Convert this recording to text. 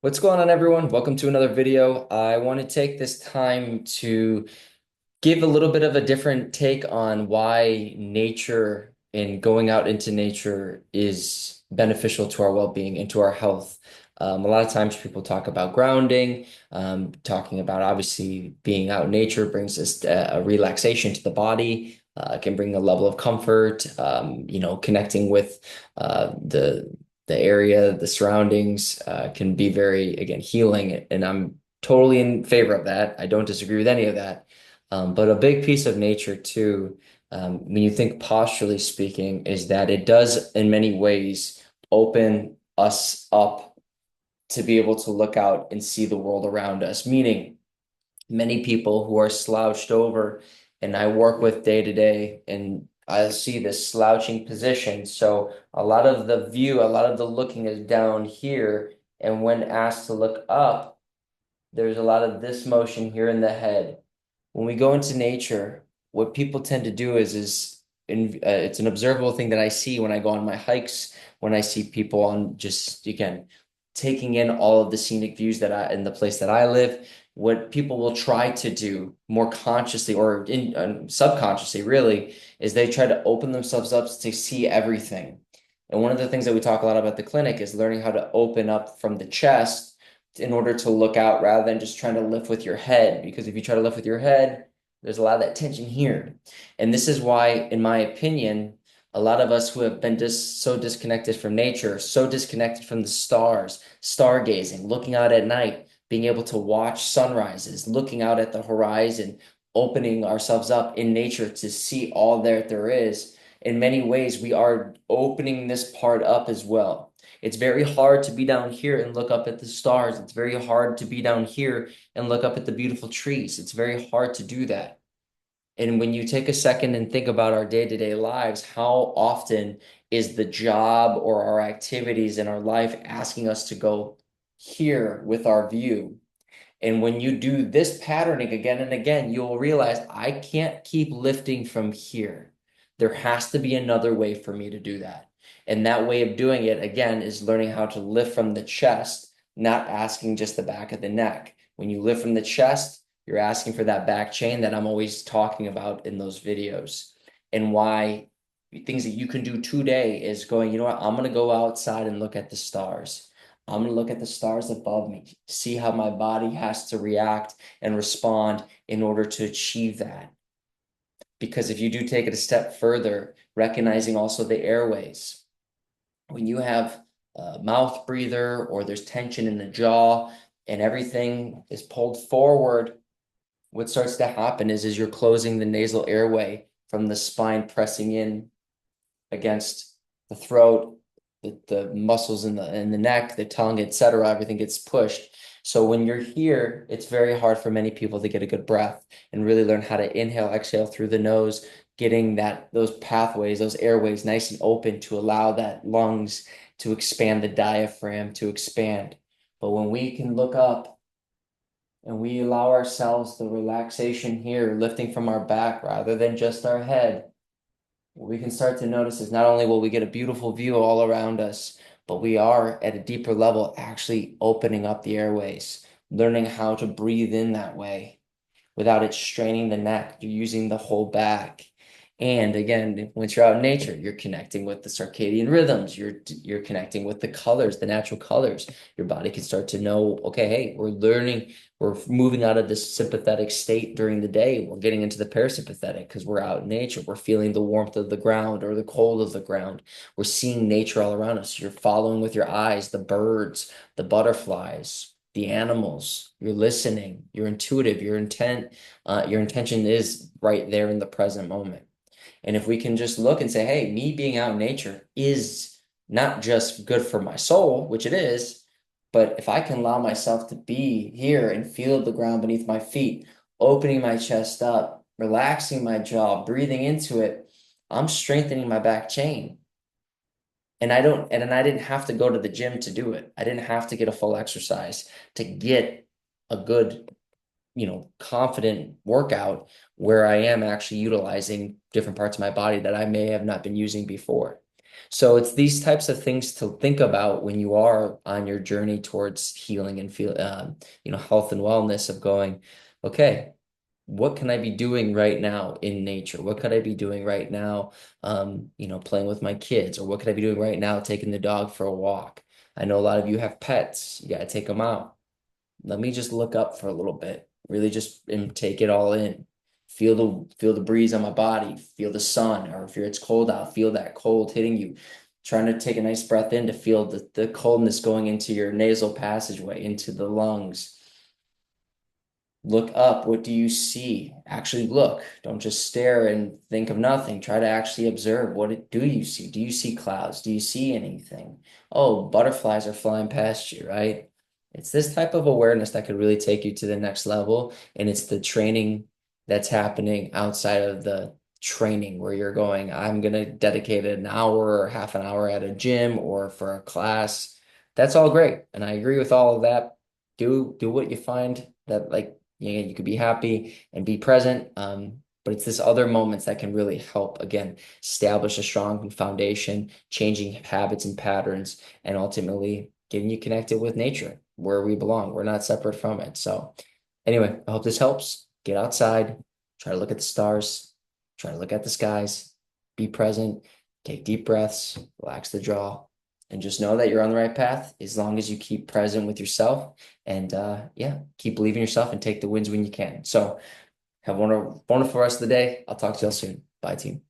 What's going on, everyone? Welcome to another video. I want to take this time to give a little bit of a different take on why nature and going out into nature is beneficial to our well-being and to our health. A lot of times people talk about grounding, talking about obviously being out in nature brings us a relaxation to the body, can bring a level of comfort, connecting with the area, the surroundings, can be very, again, healing. And I'm totally in favor of that. I don't disagree with any of that. But a big piece of nature too, when you think posturally speaking, is that it does in many ways open us up to be able to look out and see the world around us. Meaning, many people who are slouched over, and I work with day to day, and I see this slouching position. So a lot of the view, a lot of the looking is down here. And when asked to look up, there's a lot of this motion here in the head. When we go into nature, what people tend to do it's an observable thing that I see when I go on my hikes, when I see people on just, again, taking in all of the scenic views that I in the place that I live. What people will try to do more consciously or subconsciously, really, is they try to open themselves up to see everything. And one of the things that we talk a lot about at the clinic is learning how to open up from the chest in order to look out rather than just trying to lift with your head. Because if you try to lift with your head, there's a lot of that tension here. And this is why, in my opinion, a lot of us who have been just so disconnected from nature, so disconnected from the stars, stargazing, looking out at night, being able to watch sunrises, looking out at the horizon, opening ourselves up in nature to see all there is. In many ways, we are opening this part up as well. It's very hard to be down here and look up at the stars. It's very hard to be down here and look up at the beautiful trees. It's very hard to do that. And when you take a second and think about our day-to-day lives, how often is the job or our activities in our life asking us to go here with our view? And when you do this patterning again and again, you'll realize I can't keep lifting from here. There has to be another way for me to do that. And that way of doing it, again, is learning how to lift from the chest, not asking just the back of the neck. When you lift from the chest, you're asking for that back chain that I'm always talking about in those videos. And why things that you can do today is going, you know what, I'm going to go outside and look at the stars. I'm going to look at the stars above me, see how my body has to react and respond in order to achieve that. Because if you do take it a step further, recognizing also the airways, when you have a mouth breather or there's tension in the jaw and everything is pulled forward, what starts to happen is you're closing the nasal airway from the spine pressing in against the throat, the muscles in the neck, the tongue, etc. Everything gets pushed. So when you're here, it's very hard for many people to get a good breath and really learn how to inhale, exhale through the nose, getting those pathways, those airways nice and open to allow that lungs to expand, the diaphragm to expand. But when we can look up and we allow ourselves the relaxation here, lifting from our back rather than just our head, what we can start to notice is not only will we get a beautiful view all around us, but we are at a deeper level actually opening up the airways, learning how to breathe in that way without it straining the neck. You're using the whole back. And again, once you're out in nature, you're connecting with the circadian rhythms. You're connecting with the colors, the natural colors. Your body can start to know, okay, hey, we're learning, we're moving out of this sympathetic state during the day. We're getting into the parasympathetic because we're out in nature. We're feeling the warmth of the ground or the cold of the ground. We're seeing nature all around us. You're following with your eyes, the birds, the butterflies, the animals. You're listening. You're intuitive. Your intention is right there in the present moment. And if we can just look and say, hey, me being out in nature is not just good for my soul, which it is, but if I can allow myself to be here and feel the ground beneath my feet, opening my chest up, relaxing my jaw, breathing into it, I'm strengthening my back chain. And I didn't have to go to the gym to do it. I didn't have to get a full exercise to get a good, confident workout where I am actually utilizing different parts of my body that I may have not been using before. So it's these types of things to think about when you are on your journey towards healing and health and wellness of going, okay, what can I be doing right now in nature? What could I be doing right now, playing with my kids, or what could I be doing right now, taking the dog for a walk? I know a lot of you have pets. You got to take them out. Let me just look up for a little bit, really just and take it all in. Feel the breeze on my body, feel the sun, or if it's cold out, feel that cold hitting you. Trying to take a nice breath in to feel the coldness going into your nasal passageway, into the lungs. Look up. What do you see? Actually look. Don't just stare and think of nothing. Try to actually observe. Do you see? Do you see clouds? Do you see anything? Oh, butterflies are flying past you, right? It's this type of awareness that could really take you to the next level. And it's the training that's happening outside of the training where you're going, I'm going to dedicate an hour or half an hour at a gym or for a class. That's all great. And I agree with all of that. Do what you find that you could be happy and be present. But it's this other moments that can really help, again, establish a strong foundation, changing habits and patterns, and ultimately getting you connected with nature where we belong. We're not separate from it. So, anyway, I hope this helps. Get outside, try to look at the stars, try to look at the skies, be present, take deep breaths, relax the jaw, and just know that you're on the right path as long as you keep present with yourself and yeah, keep believing in yourself and take the wins when you can. So have a wonderful rest of the day. I'll talk to you all soon. Bye, team.